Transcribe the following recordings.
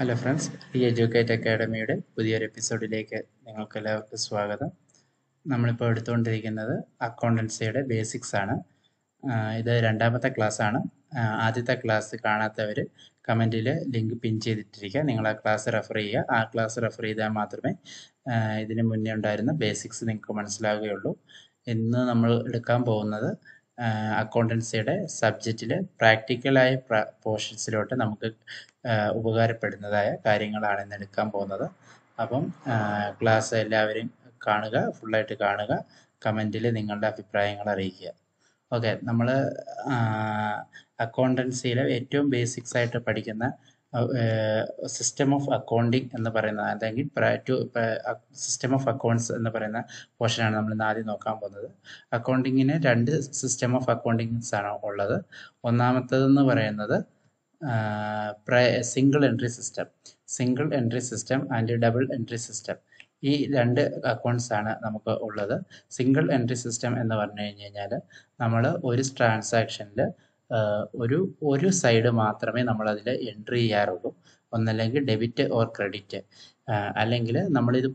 Hello friends, ഈ educate അക്കാഡമിയുടെ പുതിയൊരു എപ്പിസോഡിലേക്ക് നിങ്ങൾക്ക് എല്ലാവർക്കും സ്വാഗതം. നമ്മളിപ്പോൾ എടുത്തുകൊണ്ടിരിക്കുന്നത് അക്കൗണ്ടൻസിയുടെ ബേസിക്സ് ആണ്. ഇത് രണ്ടാമത്തെ ക്ലാസ് ആണ്. ആദ്യത്തെ ക്ലാസ് കാണാത്തവർ കമൻറ്റിൽ ലിങ്ക് പിൻ ചെയ്തിട്ടിരിക്കുക. നിങ്ങൾ ആ ക്ലാസ് റെഫർ ചെയ്യുക. ആ ക്ലാസ് റെഫർ ചെയ്താൽ മാത്രമേ ഇതിന് മുന്നേ ഉണ്ടായിരുന്ന ബേസിക്സ് നിങ്ങൾക്ക് മനസ്സിലാവുകയുള്ളൂ. ഇന്ന് നമ്മൾ എടുക്കാൻ പോകുന്നത് അക്കൗണ്ടൻസിയുടെ സബ്ജക്റ്റിൽ പ്രാക്ടിക്കലായ പോർഷൻസിലോട്ട് നമുക്ക് ഉപകാരപ്പെടുന്നതായ കാര്യങ്ങളാണ് ഇന്ന് എടുക്കാൻ പോകുന്നത്. അപ്പം ക്ലാസ് എല്ലാവരും കാണുക, ഫുള്ളായിട്ട് കാണുക, കമൻറ്റിൽ നിങ്ങളുടെ അഭിപ്രായങ്ങൾ അറിയിക്കുക. ഓക്കെ, നമ്മൾ അക്കൗണ്ടൻസിയിലെ ഏറ്റവും ബേസിക്സ് ആയിട്ട് പഠിക്കുന്ന സിസ്റ്റം ഓഫ് അക്കൗണ്ടിങ് എന്ന് പറയുന്നത്, അല്ലെങ്കിൽ സിസ്റ്റം ഓഫ് അക്കൗണ്ട്സ് എന്ന് പറയുന്ന പോർഷനാണ് നമ്മൾ ഇന്ന് ആദ്യം നോക്കാൻ പോകുന്നത്. അക്കൗണ്ടിങ്ങിന് രണ്ട് സിസ്റ്റം ഓഫ് അക്കൗണ്ടിങ്സ് ആണ് ഉള്ളത്. ഒന്നാമത്തേതെന്ന് പറയുന്നത് single entry system and double entry system. ഈ രണ്ട് അക്കൗണ്ട്സ് ആണ് നമുക്ക് ഉള്ളത്. സിംഗിൾ എൻട്രി സിസ്റ്റം എന്ന് പറഞ്ഞു കഴിഞ്ഞാൽ നമ്മൾ ഒരു ട്രാൻസാക്ഷനിൽ ഒരു സൈഡ് മാത്രമേ നമ്മൾ അതിൽ എൻട്രി ചെയ്യാറുള്ളൂ. ഒന്നല്ലെങ്കിൽ ഡെബിറ്റ് ഓർ ക്രെഡിറ്റ്, അല്ലെങ്കിൽ നമ്മളിത്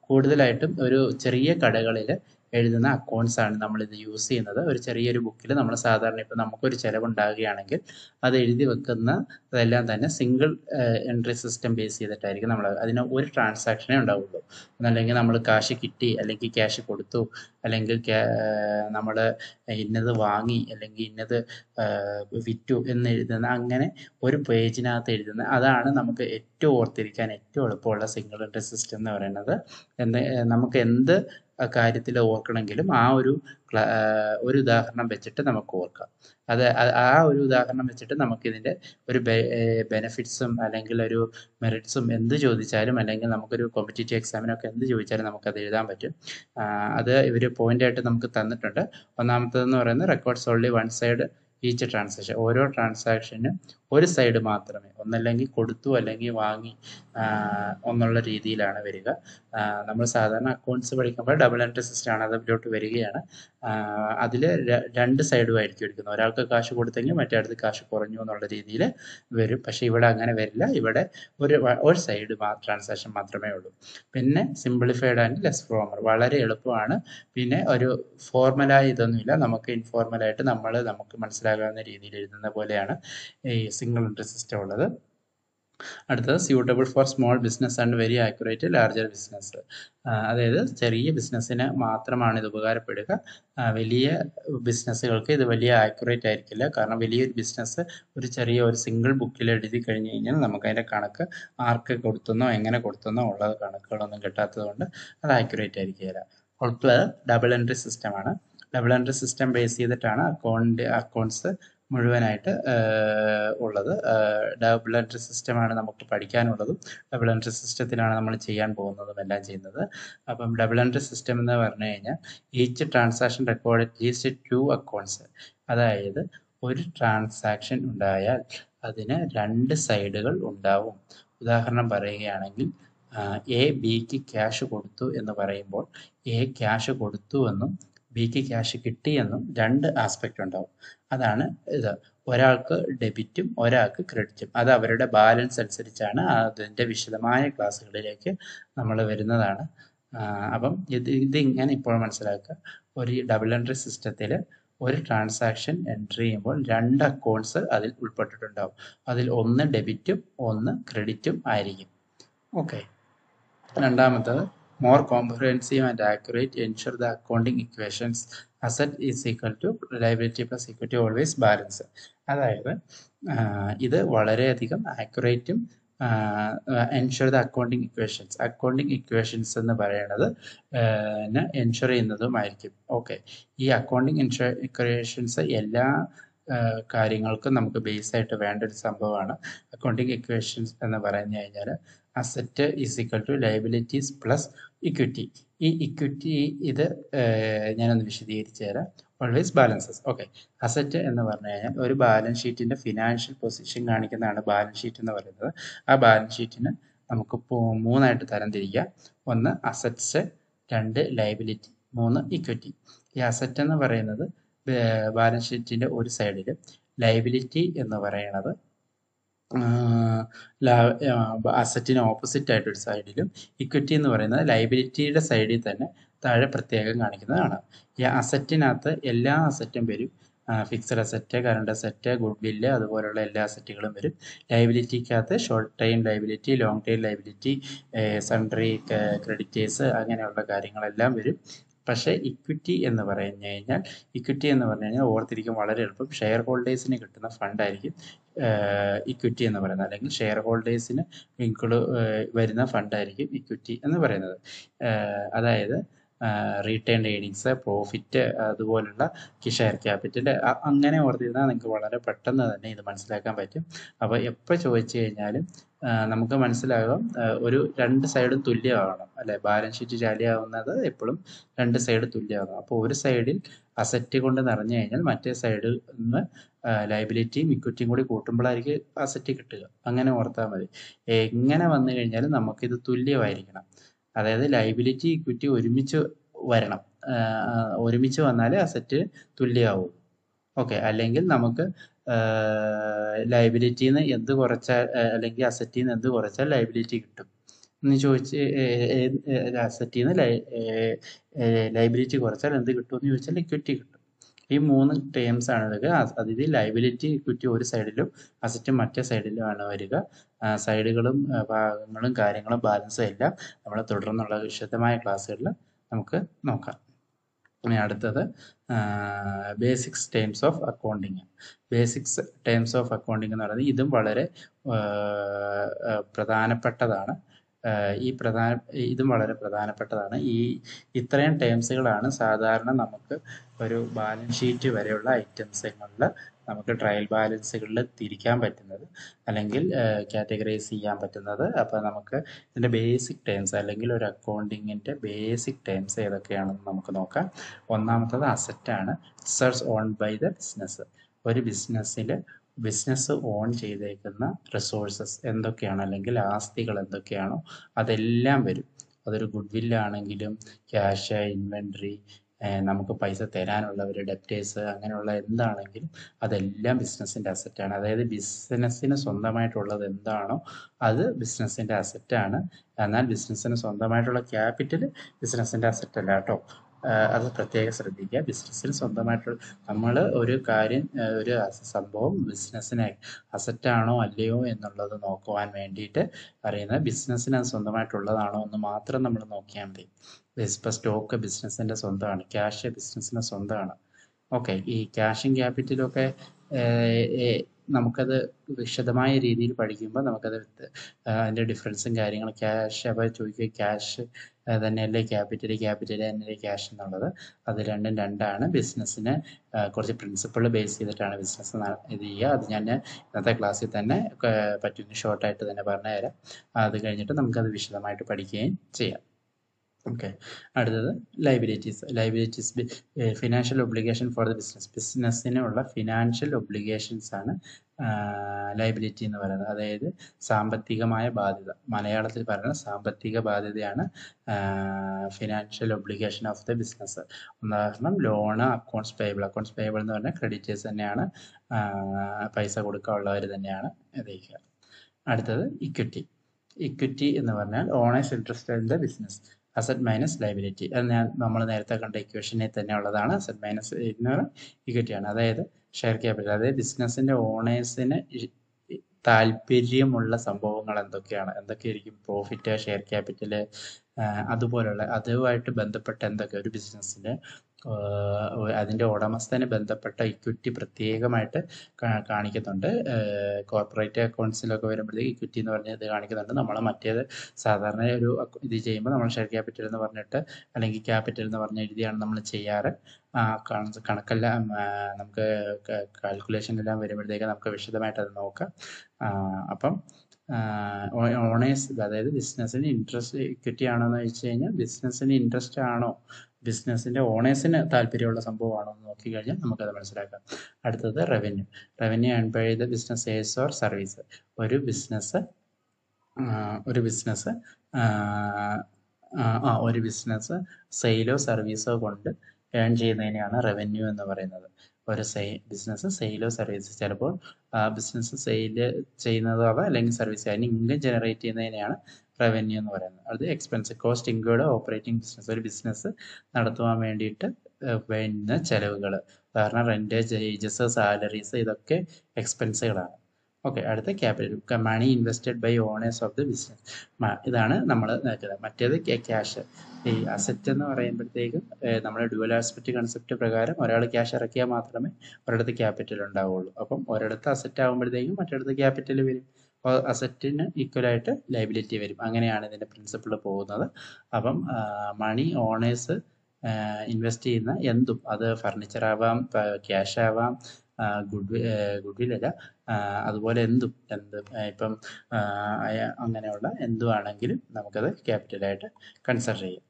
കൂടുതലായിട്ടും ഒരു ചെറിയ കടകളിൽ എഴുതുന്ന അക്കൗണ്ട്സ് ആണ് നമ്മളിത് യൂസ് ചെയ്യുന്നത്. ഒരു ചെറിയൊരു ബുക്കിൽ നമ്മൾ സാധാരണ ഇപ്പോൾ നമുക്കൊരു ചിലവുണ്ടാകുകയാണെങ്കിൽ അത് എഴുതി വെക്കുന്ന അതെല്ലാം തന്നെ സിംഗിൾ എൻട്രി സിസ്റ്റം ബേസ് ചെയ്തിട്ടായിരിക്കും നമ്മൾ. അതിന് ഒരു ട്രാൻസാക്ഷനേ ഉണ്ടാവുള്ളൂ. ഒന്നല്ലെങ്കിൽ നമ്മൾ ക്യാഷ് കിട്ടി, അല്ലെങ്കിൽ ക്യാഷ് കൊടുത്തു, അല്ലെങ്കിൽ നമ്മൾ ഇന്നത് വാങ്ങി, അല്ലെങ്കിൽ ഇന്നത് വിറ്റു എന്ന് എഴുതുന്ന, അങ്ങനെ ഒരു പേജിനകത്ത് എഴുതുന്ന, അതാണ് നമുക്ക് ഏറ്റവും ഓർത്തിരിക്കാൻ ഏറ്റവും എളുപ്പമുള്ള സിംഗിൾ എൻട്രി സിസ്റ്റം എന്ന് പറയുന്നത്. നമുക്ക് എന്ത് കാര്യത്തിൽ ഓർക്കണമെങ്കിലും ആ ഒരു ഉദാഹരണം വെച്ചിട്ട് നമുക്ക് ഓർക്കാം. ആ ഒരു ഉദാഹരണം വെച്ചിട്ട് നമുക്കിതിൻ്റെ ഒരു ബെനിഫിറ്റ്സും അല്ലെങ്കിൽ ഒരു മെറിറ്റ്സും എന്ത് ചോദിച്ചാലും, അല്ലെങ്കിൽ നമുക്കൊരു കോമ്പറ്റേറ്റീവ് എക്സാമിനൊക്കെ എന്ത് ചോദിച്ചാലും നമുക്കത് എഴുതാൻ പറ്റും. അത് ഇവർ പോയിൻ്റായിട്ട് നമുക്ക് തന്നിട്ടുണ്ട്. ഒന്നാമത്തേതെന്ന് പറയുന്നത് records only one side each transaction. ഓരോ ട്രാൻസാക്ഷനും ഒരു സൈഡ് മാത്രമേ, ഒന്നല്ലെങ്കിൽ കൊടുത്തു അല്ലെങ്കിൽ വാങ്ങി എന്നുള്ള രീതിയിലാണ് വരിക. നമ്മൾ സാധാരണ അക്കൗണ്ട്സ് പഠിക്കുമ്പോൾ ഡബിൾ എൻട്രി സിസ്റ്റം ആണ് അതിലോട്ട് വരികയാണ്. അതിൽ രണ്ട് സൈഡും ആയിരിക്കും എടുക്കുന്നത്. ഒരാൾക്ക് കാശ് കൊടുത്തെങ്കിൽ മറ്റേ അടുത്ത് കാശ് കുറഞ്ഞു എന്നുള്ള രീതിയിൽ വരും. പക്ഷേ ഇവിടെ അങ്ങനെ വരില്ല. ഇവിടെ ഒരു സൈഡ് ട്രാൻസാക്ഷൻ മാത്രമേ ഉള്ളൂ. പിന്നെ സിംപ്ലിഫൈഡ് ആൻഡ് ലെസ് ഫോർമൽ, വളരെ എളുപ്പമാണ്. പിന്നെ ഒരു ഫോർമലായ ഇതൊന്നുമില്ല. നമുക്ക് ഇൻഫോർമലായിട്ട് നമുക്ക് മനസ്സിലാകാവുന്ന രീതിയിൽ എഴുതുന്ന പോലെയാണ് ഈ സിംഗിൾ എൻട്രി സിസ്റ്റം ഉള്ളത്. അടുത്തത് suitable for small business and very accurate larger business. അതായത് ചെറിയ ബിസിനസ്സിന് മാത്രമാണ് ഇത് ഉപകാരപ്പെടുക. വലിയ ബിസിനസ്സുകൾക്ക് ഇത് വലിയ ആക്യുറേറ്റ് ആയിരിക്കില്ല. കാരണം വലിയൊരു ബിസിനസ് ഒരു സിംഗിൾ ബുക്കിൽ എഴുതി കഴിഞ്ഞ് കഴിഞ്ഞാൽ നമുക്ക് അതിൻ്റെ കണക്ക് ആർക്ക് കൊടുത്തെന്നോ എങ്ങനെ കൊടുത്തെന്നോ ഉള്ള കണക്കുകളൊന്നും കിട്ടാത്തത് കൊണ്ട് അത് ആക്യുറേറ്റ് ആയിരിക്കില്ല. അടുത്തത് ഡബിൾ എൻട്രി സിസ്റ്റമാണ്. ഡബിൾ എൻട്രി സിസ്റ്റം ബേസ് ചെയ്തിട്ടാണ് അക്കൗണ്ട്സ് മുഴുവനായിട്ട് ഉള്ളത്. ഡബിൾ എൻട്രി സിസ്റ്റമാണ് നമുക്ക് പഠിക്കാനുള്ളതും ഡബിൾ എൻട്രി സിസ്റ്റത്തിലാണ് നമ്മൾ ചെയ്യാൻ പോകുന്നതും എല്ലാം ചെയ്യുന്നത്. അപ്പം ഡബിൾ എൻട്രി സിസ്റ്റം എന്ന് പറഞ്ഞു കഴിഞ്ഞാൽ each transaction record at least 2 accounts. അതായത് ഒരു ട്രാൻസാക്ഷൻ ഉണ്ടായാൽ അതിന് 2 സൈഡുകൾ ഉണ്ടാവും. ഉദാഹരണം പറയുകയാണെങ്കിൽ എ ബിക്ക് ക്യാഷ് കൊടുത്തു എന്ന് പറയുമ്പോൾ എ ക്യാഷ് കൊടുത്തു എന്നും ബിക്ക് ക്യാഷ് കിട്ടിയെന്നും 2 ആസ്പെക്റ്റ് ഉണ്ടാവും. അതാണ് ഇത്. ഒരാൾക്ക് ഡെബിറ്റും ഒരാൾക്ക് ക്രെഡിറ്റും. അത് അവരുടെ ബാലൻസ് അനുസരിച്ചാണ്. അതിൻ്റെ വിശദമായ ക്ലാസ്സുകളിലേക്ക് നമ്മൾ വരുന്നതാണ്. അപ്പം ഇതിങ്ങനെ ഇപ്പോൾ മനസ്സിലാക്കുക. ഒരു ഡബിൾ എൻട്രി സിസ്റ്റത്തിൽ ഒരു ട്രാൻസാക്ഷൻ എൻട്രി ചെയ്യുമ്പോൾ 2 അക്കൗണ്ട്സ് അതിൽ ഉൾപ്പെട്ടിട്ടുണ്ടാവും. അതിൽ ഒന്ന് ഡെബിറ്റും ഒന്ന് ക്രെഡിറ്റും ആയിരിക്കും. ഓക്കെ. രണ്ടാമത്തത് more comprehensive and accurate, ensure the accounting equations asset is equal to liability plus equity always balance. അതായത് ഇത് വളരെയധികം ആക്യുറേറ്റും എൻഷുർ ദ അക്കൗണ്ടിങ് ഇക്വേഷൻസ് എന്ന് പറയുന്നത് എൻഷുർ ചെയ്യുന്നതുമായിരിക്കും. ഓക്കെ, ഈ അക്കൗണ്ടിങ് ഇക്വേഷൻസ് എല്ലാ കാര്യങ്ങൾക്കും നമുക്ക് ബേസ് ആയിട്ട് വേണ്ട ഒരു സംഭവമാണ്. അക്കൗണ്ടിങ് ഇക്വേഷൻസ് എന്ന് പറഞ്ഞു കഴിഞ്ഞാൽ asset is equal to liabilities plus equity. ഈ ഇക്വിറ്റി ഇത് ഞാനൊന്ന് വിശദീകരിച്ചു തരാം. Always balances. ഓക്കെ, അസറ്റ് എന്ന് പറഞ്ഞു കഴിഞ്ഞാൽ ഒരു ബാലൻസ് ഷീറ്റിൻ്റെ ഫിനാൻഷ്യൽ പൊസിഷൻ കാണിക്കുന്നതാണ് ബാലൻസ് ഷീറ്റ് എന്ന് പറയുന്നത്. ആ ബാലൻസ് ഷീറ്റിന് നമുക്ക് 3ആയിട്ട് തരംതിരിക്കാം. 1 അസറ്റ്സ്, 2 ലയബിലിറ്റി, 3 ഇക്വിറ്റി. ഈ അസറ്റ് എന്ന് പറയുന്നത് ബാലൻസ് ഷീറ്റിൻ്റെ ഒരു സൈഡിലും ലയബിലിറ്റി എന്ന് പറയുന്നത് അസറ്റിന് ഓപ്പോസിറ്റ് ആയിട്ടൊരു സൈഡിലും ഇക്വിറ്റി എന്ന് പറയുന്നത് ലയബിലിറ്റിയുടെ സൈഡിൽ തന്നെ താഴെ പ്രത്യേകം കാണിക്കുന്നതാണ്. ഈ അസറ്റിനകത്ത് എല്ലാ അസറ്റും വരും. Fixed asset, current asset, goodwill അതുപോലുള്ള എല്ലാ അസറ്റുകളും വരും. ലയബിലിറ്റിക്കകത്ത് short time liability, long time liability, sundry creditors അങ്ങനെയുള്ള കാര്യങ്ങളെല്ലാം വരും. പക്ഷേ ഇക്വിറ്റി എന്ന് പറഞ്ഞു കഴിഞ്ഞാൽ ഓർത്തിരിക്കും വളരെ എളുപ്പം. ഷെയർ ഹോൾഡേഴ്സിന് കിട്ടുന്ന ഫണ്ടായിരിക്കും ഇക്വിറ്റി എന്ന് പറയുന്നത്, അല്ലെങ്കിൽ ഷെയർ ഹോൾഡേഴ്സിന് വരുന്ന ഫണ്ടായിരിക്കും ഇക്വിറ്റി എന്ന് പറയുന്നത്. അതായത് റീറ്റേൺഡ് ഏണിങ്സ്, പ്രോഫിറ്റ് അതുപോലുള്ള ഷെയർ ക്യാപിറ്റൽ അങ്ങനെ ഓർത്തിരുന്നാൽ നിങ്ങൾക്ക് വളരെ പെട്ടെന്ന് തന്നെ ഇത് മനസ്സിലാക്കാൻ പറ്റും. അപ്പോൾ എപ്പോൾ ചോദിച്ചു കഴിഞ്ഞാലും നമുക്ക് മനസ്സിലാകും ഒരു രണ്ട് സൈഡും തുല്യമാകണം അല്ലെ. ബാലൻസ് ഷീറ്റ് ടാലിയാവുന്നത് എപ്പോഴും രണ്ട് സൈഡ് തുല്യമാകണം. അപ്പോൾ ഒരു സൈഡിൽ അസറ്റ് കൊണ്ട് നിറഞ്ഞു കഴിഞ്ഞാൽ മറ്റേ സൈഡിൽ നിന്ന് ലയബിലിറ്റിയും ഇക്വിറ്റിയും കൂടി കൂട്ടുമ്പോഴായിരിക്കും അസറ്റ് കിട്ടുക. അങ്ങനെ ഓർത്താൽ മതി. എങ്ങനെ വന്നു കഴിഞ്ഞാലും നമുക്കിത് തുല്യമായിരിക്കണം. അതായത് ലയബിലിറ്റി ഇക്വിറ്റി ഒരുമിച്ച് വരണം. ഒരുമിച്ച് വന്നാലേ അസറ്റ് തുല്യമാവും. ഓക്കെ, അല്ലെങ്കിൽ നമുക്ക് ലയബിലിറ്റിന്ന് എന്ത് കുറച്ചാൽ അല്ലെങ്കിൽ അസറ്റിന്ന് എന്ത് കുറച്ചാൽ ലയബിലിറ്റി കിട്ടും എന്ന് ചോദിച്ച് അസറ്റിന്ന് ലയബിലിറ്റി കുറച്ചാൽ എന്ത് കിട്ടും എന്ന് ചോദിച്ചാൽ ഇക്വിറ്റി കിട്ടും. ഈ മൂന്ന് ടേംസ് ആണ് ഇതൊക്കെ. അതായത് ലയബിലിറ്റി ഇക്വിറ്റി ഒരു സൈഡിലും അസറ്റ് മറ്റേ സൈഡിലുമാണ് വരിക. സൈഡുകളും ഭാഗങ്ങളും കാര്യങ്ങളും ബാലൻസും എല്ലാം നമ്മൾ തുടർന്നുള്ള വിശദമായ ക്ലാസ്സുകളിൽ നമുക്ക് നോക്കാം. ഇനി അടുത്തത് basics terms of accounting. Basics terms of accounting എന്ന് പറയുന്നത് ഇതും വളരെ പ്രധാനപ്പെട്ടതാണ്. ഇതും വളരെ പ്രധാനപ്പെട്ടതാണ്. ഇത്രയും ടേംസുകളാണ് സാധാരണ നമുക്ക് ഒരു ബാലൻസ് ഷീറ്റ് വരെയുള്ള ഐറ്റംസുകളിൽ നമുക്ക് ട്രയൽ ബാലൻസുകളിൽ തിരിക്കാൻ പറ്റുന്നത് അല്ലെങ്കിൽ കാറ്റഗറൈസ് ചെയ്യാൻ പറ്റുന്നത്. അപ്പോൾ നമുക്ക് ഇതിൻ്റെ ബേസിക് ടേംസ് അല്ലെങ്കിൽ ഒരു അക്കൗണ്ടിങ്ങിൻ്റെ ബേസിക് ടേംസ് ഏതൊക്കെയാണെന്ന് നമുക്ക് നോക്കാം. ഒന്നാമത്തത് അസറ്റാണ്. It's owned by the business. ഒരു ബിസിനസ് ഓൺ ചെയ്തേക്കുന്ന റിസോഴ്സസ് എന്തൊക്കെയാണോ അല്ലെങ്കിൽ ആസ്തികൾ എന്തൊക്കെയാണോ അതെല്ലാം വരും. അതൊരു ഗുഡ് വില്ലാണെങ്കിലും ക്യാഷ്, ഇൻവെൻട്രി, നമുക്ക് പൈസ തരാനുള്ളവർ, ഡെപ്റ്റേഴ്സ്, അങ്ങനെയുള്ള എന്താണെങ്കിലും അതെല്ലാം ബിസിനസ്സിൻ്റെ അസറ്റാണ്. അതായത് ബിസിനസ്സിന് സ്വന്തമായിട്ടുള്ളത് എന്താണോ അത് ബിസിനസ്സിൻ്റെ അസറ്റാണ്. എന്നാൽ ബിസിനസ്സിന് സ്വന്തമായിട്ടുള്ള ക്യാപിറ്റൽ ബിസിനസ്സിൻ്റെ അസറ്റ് അല്ല കേട്ടോ. അത് പ്രത്യേകം ശ്രദ്ധിക്കുക. ബിസിനസ്സിന് സ്വന്തമായിട്ടുള്ള നമ്മൾ ഒരു കാര്യം, ഒരു സംഭവം ബിസിനസ്സിന് അസറ്റാണോ അല്ലയോ എന്നുള്ളത് നോക്കുവാൻ വേണ്ടിയിട്ട് അറിയുന്നത് ബിസിനസ്സിന് അത് സ്വന്തമായിട്ടുള്ളതാണോ എന്ന് മാത്രം നമ്മൾ നോക്കിയാൽ മതി. ഇപ്പോൾ സ്റ്റോക്ക് ബിസിനസ്സിൻ്റെ സ്വന്തമാണ്, ക്യാഷ് ബിസിനസ്സിന് സ്വന്തമാണ്. ഓക്കെ, ഈ ക്യാഷും ക്യാപിറ്റലും ഒക്കെ നമുക്കത് വിശദമായ രീതിയിൽ പഠിക്കുമ്പോൾ നമുക്കത് അതിൻ്റെ ഡിഫറൻസും കാര്യങ്ങളും അപ്പോൾ ചോദിക്കുക ക്യാഷ് തന്നെയല്ലേ ക്യാപിറ്റൽ, ക്യാപിറ്റൽ തന്നെയല്ലേ ക്യാഷ് എന്നുള്ളത്. അത് രണ്ടും രണ്ടാണ്. ബിസിനസ്സിന് കുറച്ച് പ്രിൻസിപ്പിൾ ബേസ് ചെയ്തിട്ടാണ് ബിസിനസ് ഇത് ചെയ്യുക. അത് ഞാൻ ഇന്നത്തെ ക്ലാസ്സിൽ തന്നെ പറ്റുമെങ്കിൽ ഷോർട്ടായിട്ട് തന്നെ പറഞ്ഞു തരാം. അത് കഴിഞ്ഞിട്ട് നമുക്കത് വിശദമായിട്ട് പഠിക്കുകയും ചെയ്യാം. ഓക്കെ, അടുത്തത് liabilities financial obligation for the ബിസിനസ്സിനുള്ള ഫിനാൻഷ്യൽ ഒബ്ലിഗേഷൻസ് ആണ് ലയബിലിറ്റി എന്ന് പറയുന്നത്. അതായത് സാമ്പത്തികമായ ബാധ്യത, മലയാളത്തിൽ പറയുന്നത് സാമ്പത്തിക ബാധ്യതയാണ് financial obligation of the business. ഉദാഹരണം ലോണ്, അക്കൗണ്ട്സ് പേയബിൾ എന്ന് പറഞ്ഞാൽ ക്രെഡിറ്റേഴ്സ് തന്നെയാണ്, പൈസ കൊടുക്കാനുള്ളവർ തന്നെയാണ് അറിയിക്കുക. അടുത്തത് ഇക്വിറ്റി എന്ന് പറഞ്ഞാൽ owner's interest in the business, asset minus liability. അത് നമ്മൾ നേരത്തെ കണ്ട ഇക്വേഷനിൽ തന്നെ ഉള്ളതാണ്. അസറ്റ് മൈനസ് ഇക്വിറ്റിയാണ്. അതായത് ഷെയർ ക്യാപിറ്റൽ, അതായത് ബിസിനസ്സിന്റെ ഓണേഴ്സിന് താല്പര്യമുള്ള സംഭവങ്ങൾ എന്തൊക്കെയായിരിക്കും? പ്രോഫിറ്റ്, ഷെയർ ക്യാപിറ്റൽ, അതുപോലുള്ള അതുമായിട്ട് ബന്ധപ്പെട്ട ഒരു ബിസിനസ്സിന്റെ അതിൻ്റെ ഉടമസ്ഥന് ബന്ധപ്പെട്ട ഇക്വിറ്റി പ്രത്യേകമായിട്ട് കാണിക്കുന്നുണ്ട്. കോർപ്പറേറ്റ് അക്കൗണ്ട്സിലൊക്കെ വരുമ്പോഴത്തേക്ക് ഇക്വിറ്റി എന്ന് പറഞ്ഞത് കാണിക്കുന്നുണ്ട്. നമ്മൾ മറ്റേത് സാധാരണ ഒരു ഇത് ചെയ്യുമ്പോൾ നമ്മൾ ഷെയർ ക്യാപിറ്റൽ എന്ന് പറഞ്ഞിട്ട് അല്ലെങ്കിൽ ക്യാപിറ്റൽ എന്ന് പറഞ്ഞ് എഴുതിയാണ് നമ്മൾ ചെയ്യാറ്. കണക്കെല്ലാം നമുക്ക് കാൽക്കുലേഷൻ എല്ലാം വരുമ്പോഴത്തേക്ക് നമുക്ക് വിശദമായിട്ട് അത് നോക്കാം. അപ്പം ഓണേഴ്സ്, അതായത് ബിസിനസ്സിന് ഇൻട്രസ്റ്റ് ഇക്വിറ്റി ആണോ എന്ന് ചോദിച്ചു കഴിഞ്ഞാൽ ബിസിനസ്സിന് ഇൻട്രസ്റ്റ് ആണോ, ബിസിനസ്സിന്റെ ഓണേഴ്സിന് താല്പര്യമുള്ള സംഭവമാണോ എന്ന് നോക്കിക്കഴിഞ്ഞാൽ നമുക്കത് മനസ്സിലാക്കാം. അടുത്തത് revenue earn by the business sales or service. ഒരു ബിസിനസ് സെയിലോ സർവീസോ കൊണ്ട് ഏൺ ചെയ്യുന്നതിനെയാണ് റവന്യൂ എന്ന് പറയുന്നത്. ഒരു ബിസിനസ് സെയിലോ സർവീസ്, ചിലപ്പോൾ ബിസിനസ് സെയിൽ ചെയ്യുന്നതാവാം അല്ലെങ്കിൽ സർവീസ്, അതിന് ഇൻകം ജനറേറ്റ് ചെയ്യുന്നതിനെയാണ് റവന്യൂ എന്ന് പറയുന്നത്. അത് expense, cost include operating business, ഒരു ബിസിനസ് നടത്തുവാൻ വേണ്ടിയിട്ട് വേണ്ടുന്ന ചെലവുകൾ, ഉദാഹരണം റെന്റ്, വേജസ്, സാലറീസ്, ഇതൊക്കെ എക്സ്പെൻസുകളാണ്. ഓക്കെ, അടുത്ത capital, money invested by owners of the business, ഇതാണ് നമ്മൾ നോക്കുന്നത്. മറ്റേത് ക്യാഷ്. ഈ അസറ്റ് എന്ന് പറയുമ്പോഴത്തേക്കും നമ്മുടെ ഡ്യുവൽ ആസ്പെക്ട് കൺസെപ്റ്റ് പ്രകാരം ഒരാൾ ക്യാഷ് ഇറക്കിയാൽ മാത്രമേ ഒരിടത്ത് ക്യാപിറ്റൽ ഉണ്ടാവുള്ളൂ. അപ്പം ഒരിടത്ത് അസറ്റ് ആകുമ്പോഴത്തേക്കും മറ്റിടത്ത് ക്യാപിറ്റൽ വരും. അസറ്റിന് ഈക്വലായിട്ട് ലയബിലിറ്റി വരും. അങ്ങനെയാണ് ഇതിൻ്റെ പ്രിൻസിപ്പിൾ പോകുന്നത്. അപ്പം മണി ഓണേഴ്സ് ഇൻവെസ്റ്റ് ചെയ്യുന്ന എന്തും, അത് ഫർണിച്ചർ ആവാം, ക്യാഷ് ആവാം, ഗുഡ്വിൽ അല്ല, അതുപോലെ എന്തും ഇപ്പം അങ്ങനെയുള്ള എന്തുവാണെങ്കിലും നമുക്കത് ക്യാപിറ്റലായിട്ട് കൺസിഡർ ചെയ്യാം.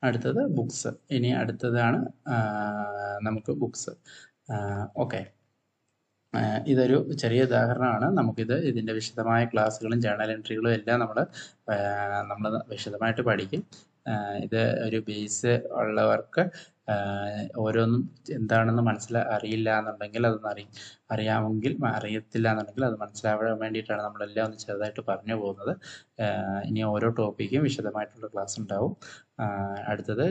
അടുത്തത് ബുക്സ്. ഇനി അടുത്തതാണ് നമുക്ക് ബുക്സ്. ഓക്കെ, ഇതൊരു ചെറിയ ഉദാഹരണമാണ്. ഇതിൻ്റെ വിശദമായ ക്ലാസ്സുകളും ജേണൽ എൻട്രികളും എല്ലാം നമ്മൾ വിശദമായിട്ട് പഠിക്കും. ഇത് ഒരു ബേസ് ഉള്ളവർക്ക് ഓരോന്നും എന്താണെന്ന് അറിയില്ല എന്നുണ്ടെങ്കിൽ അറിയാമെങ്കിൽ, അറിയത്തില്ല എന്നുണ്ടെങ്കിൽ അത് മനസ്സിലാവാൻ വേണ്ടിയിട്ടാണ് നമ്മളെല്ലാം ഒന്ന് ചെറുതായിട്ട് പറഞ്ഞു പോകുന്നത്. ഇനി ഓരോ ടോപ്പിക്കും വിശദമായിട്ടുള്ള ക്ലാസ് ഉണ്ടാവും. അടുത്തത്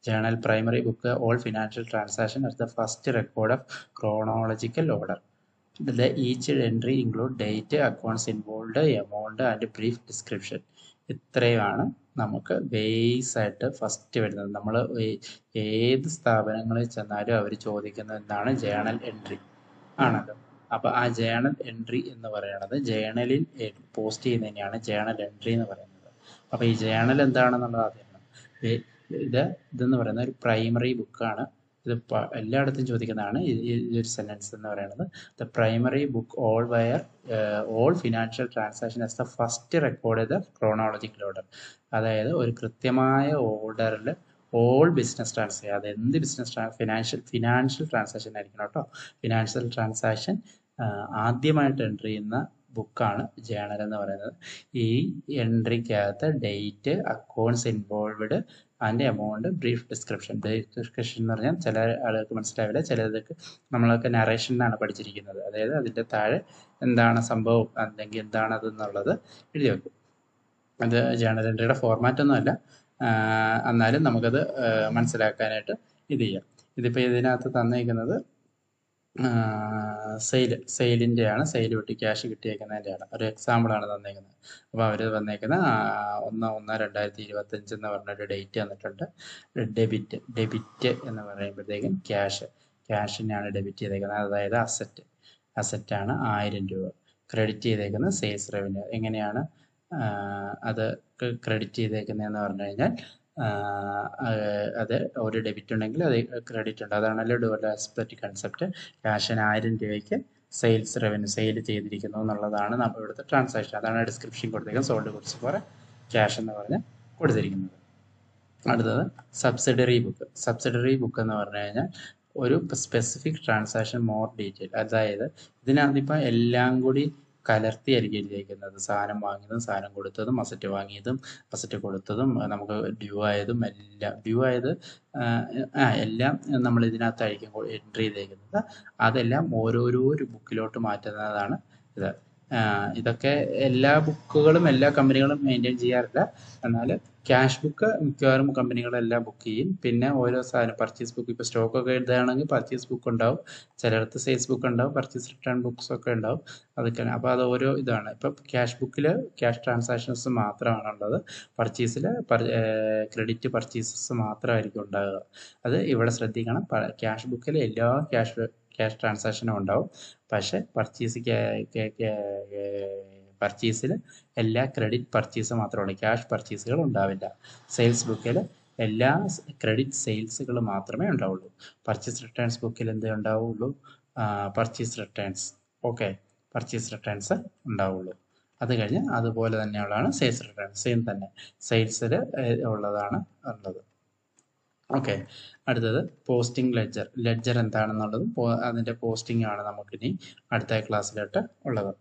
journal primary book, all financial transaction at the first record of chronological order. Each entry include date, accounts involve, amount and brief description. ഇത്രയുമാണ് നമുക്ക് ബേസ് ആയിട്ട് ഫസ്റ്റ് വരുന്നത്. നമ്മൾ ഏത് സ്ഥാപനങ്ങളിൽ ചെന്നാലും അവർ ചോദിക്കുന്ന എന്താണ്? ജേണൽ എൻട്രി ആണല്ലോ. അപ്പോൾ ആ ജേണൽ എൻട്രി എന്ന് പറയുന്നത് ജേണലിൽ പോസ്റ്റ് ചെയ്യുന്നതിനെയാണ് ജേണൽ എൻട്രി എന്ന് പറയുന്നത്. അപ്പോൾ ഈ ജേണൽ എന്താണെന്നുള്ളത് അറിയണം. ഇതെന്ന് പറയുന്നത് ഒരു പ്രൈമറി ബുക്കാണ്. ഇത് എല്ലായിടത്തും ചോദിക്കുന്നതാണ് ഒരു സെന്റൻസ് എന്ന് പറയുന്നത്. The primary book all financial transaction as the first record the chronological order. അതായത് ഒരു കൃത്യമായ ഓർഡറിൽ ഓൾ ബിസിനസ് ട്രാൻസാക്ഷൻ, അത് എന്ത് ഫിനാൻഷ്യൽ ട്രാൻസാക്ഷൻ ആയിരിക്കണം കേട്ടോ. ഫിനാൻഷ്യൽ ട്രാൻസാക്ഷൻ ആദ്യമായിട്ട് എൻട്രി ചെയ്യുന്ന ബുക്കാണ് ജേണൽ എന്ന് പറയുന്നത്. ഈ എൻട്രിക്കകത്ത് date, accounts involved and amount, brief description. Description എന്ന് പറഞ്ഞാൽ ചില ആളുകൾക്ക് മനസ്സിലാവില്ല, ചിലതൊക്കെ നമ്മളൊക്കെ നറേഷൻ എന്നാണ് പഠിച്ചിരിക്കുന്നത്. അതായത് അതിൻ്റെ താഴെ എന്താണ് സംഭവം അല്ലെങ്കിൽ എന്താണ് അതെന്നുള്ളത് എഴുതി വെക്കും. അത് ജേണൽ എൻട്രിയുടെ ഫോർമാറ്റ് ഒന്നുമല്ല, എന്നാലും നമുക്കത് മനസ്സിലാക്കാനായിട്ട് ഇത് ചെയ്യാം. ഇതിപ്പോൾ ഇതിനകത്ത് തന്നിരിക്കുന്നത് സെയിലിൻ്റെയാണ്. സെയിൽ വിട്ട് ക്യാഷ് കിട്ടിയേക്കുന്നതിൻ്റെയാണ് ഒരു എക്സാമ്പിളാണ് തന്നേക്കുന്നത്. അപ്പോൾ അവർ വന്നേക്കുന്ന 1/1/2025 എന്ന് പറഞ്ഞൊരു ഡേറ്റ് തന്നിട്ടുണ്ട്. ഡെബിറ്റ് എന്ന് പറയുമ്പോഴത്തേക്കും ക്യാഷിനെയാണ് ഡെബിറ്റ് ചെയ്തേക്കുന്നത്. അതായത് അസറ്റാണ് 1000 രൂപ. ക്രെഡിറ്റ് ചെയ്തേക്കുന്നത് സെയിൽസ് റവന്യൂ. എങ്ങനെയാണ് അത് ക്രെഡിറ്റ് ചെയ്തേക്കുന്നതെന്ന് പറഞ്ഞു കഴിഞ്ഞാൽ അത് ഒരു ഡെബിറ്റ് ഉണ്ടെങ്കിൽ അത് ക്രെഡിറ്റ് ഉണ്ട്. അതാണല്ലോ ഡുവൽ ആസ്പെക്ട് കൺസെപ്റ്റ്. ക്യാഷിന് 1000 രൂപയ്ക്ക് സെയിൽസ് റവന്യൂ സെയിൽ ചെയ്തിരിക്കുന്നു എന്നുള്ളതാണ് നമ്മൾ ഇവിടുത്തെ ട്രാൻസാക്ഷൻ. അതാണ് ഡിസ്ക്രിപ്ഷൻ കൊടുത്തിരിക്കുന്നത്. സോൾഡ് ഗുഡ്സ് ഫോർ ക്യാഷ് എന്ന് പറഞ്ഞ് കൊടുത്തിരിക്കുന്നത്. അടുത്തത് സബ്സിഡറി ബുക്ക് എന്ന് പറഞ്ഞു കഴിഞ്ഞാൽ ഒരു സ്പെസിഫിക് ട്രാൻസാക്ഷൻ മോർ ഡീറ്റെയിൽ. അതായത് ഇതിനകത്തിപ്പോൾ എല്ലാം കൂടി കലർത്തിയായിരിക്കും എഴുതിയിരിക്കുന്നത്. സാധനം വാങ്ങിയതും സാധനം കൊടുത്തതും അസറ്റ് വാങ്ങിയതും അസറ്റ് കൊടുത്തതും നമുക്ക് ഡ്യൂ ആയതും എല്ലാം നമ്മൾ ഇതിനകത്തായിരിക്കും എൻട്രി ചെയ്തേക്കുന്നത്. അതെല്ലാം ഓരോരോ ബുക്കിലോട്ട് മാറ്റുന്നതാണ് ഇത്. ഇതൊക്കെ എല്ലാ ബുക്കുകളും എല്ലാ കമ്പനികളും മെയിൻറ്റെയിൻ ചെയ്യാറില്ല. എന്നാൽ ക്യാഷ് ബുക്ക് മിക്കവാറും കമ്പനികളെല്ലാം ബുക്ക് ചെയ്യും. പിന്നെ ഓരോ സാധനം പർച്ചേസ് ബുക്ക്, ഇപ്പോൾ സ്റ്റോക്കൊക്കെ എഴുതുകയാണെങ്കിൽ പർച്ചേസ് ബുക്ക് ഉണ്ടാവും, ചിലയിടത്ത് സെയിൽസ് ബുക്ക് ഉണ്ടാവും, പർച്ചേസ് റിട്ടേൺ ബുക്സ് ഒക്കെ ഉണ്ടാവും. അതൊക്കെയാണ്. അപ്പോൾ അത് ഓരോ ഇതാണ്. ഇപ്പം ക്യാഷ് ബുക്കിൽ ക്യാഷ് ട്രാൻസാക്ഷൻസ് മാത്രമാണ് ഉള്ളത്. പർച്ചേസിൽ ക്രെഡിറ്റ് പർച്ചേസസ് മാത്രമായിരിക്കും ഉണ്ടാകുക. അത് ഇവിടെ ശ്രദ്ധിക്കണം. ക്യാഷ് ബുക്കിൽ എല്ലാ ക്യാഷ് ട്രാൻസാക്ഷനും ഉണ്ടാവും. പക്ഷെ പർച്ചേസിൽ എല്ലാ ക്രെഡിറ്റ് പർച്ചേസ് മാത്രമേ ഉള്ളൂ, ക്യാഷ് പർച്ചേസുകൾ ഉണ്ടാവില്ല. സെയിൽസ് ബുക്കിൽ എല്ലാ ക്രെഡിറ്റ് സെയിൽസുകൾ മാത്രമേ ഉണ്ടാവുള്ളൂ. പർച്ചേസ് റിട്ടേൺസ് ബുക്കിൽ എന്തേ ഉണ്ടാവുള്ളൂ? Purchase returns. Okay, purchase returns ഉണ്ടാവുള്ളൂ. അത് കഴിഞ്ഞ് അതുപോലെ തന്നെയുള്ളതാണ് സെയിൽസ് റിട്ടേൺസ്. സെയിം തന്നെ സെയിൽസിൽ ഉള്ളതാണ് ഉള്ളത്. ഓക്കെ, അടുത്തത് പോസ്റ്റിംഗ് ലെഡ്ജർ എന്താണെന്നുള്ളതും അതിൻ്റെ പോസ്റ്റിംഗ് ആണ് നമുക്കിനി അടുത്ത ക്ലാസ്സിലോട്ട് ഉള്ളത്.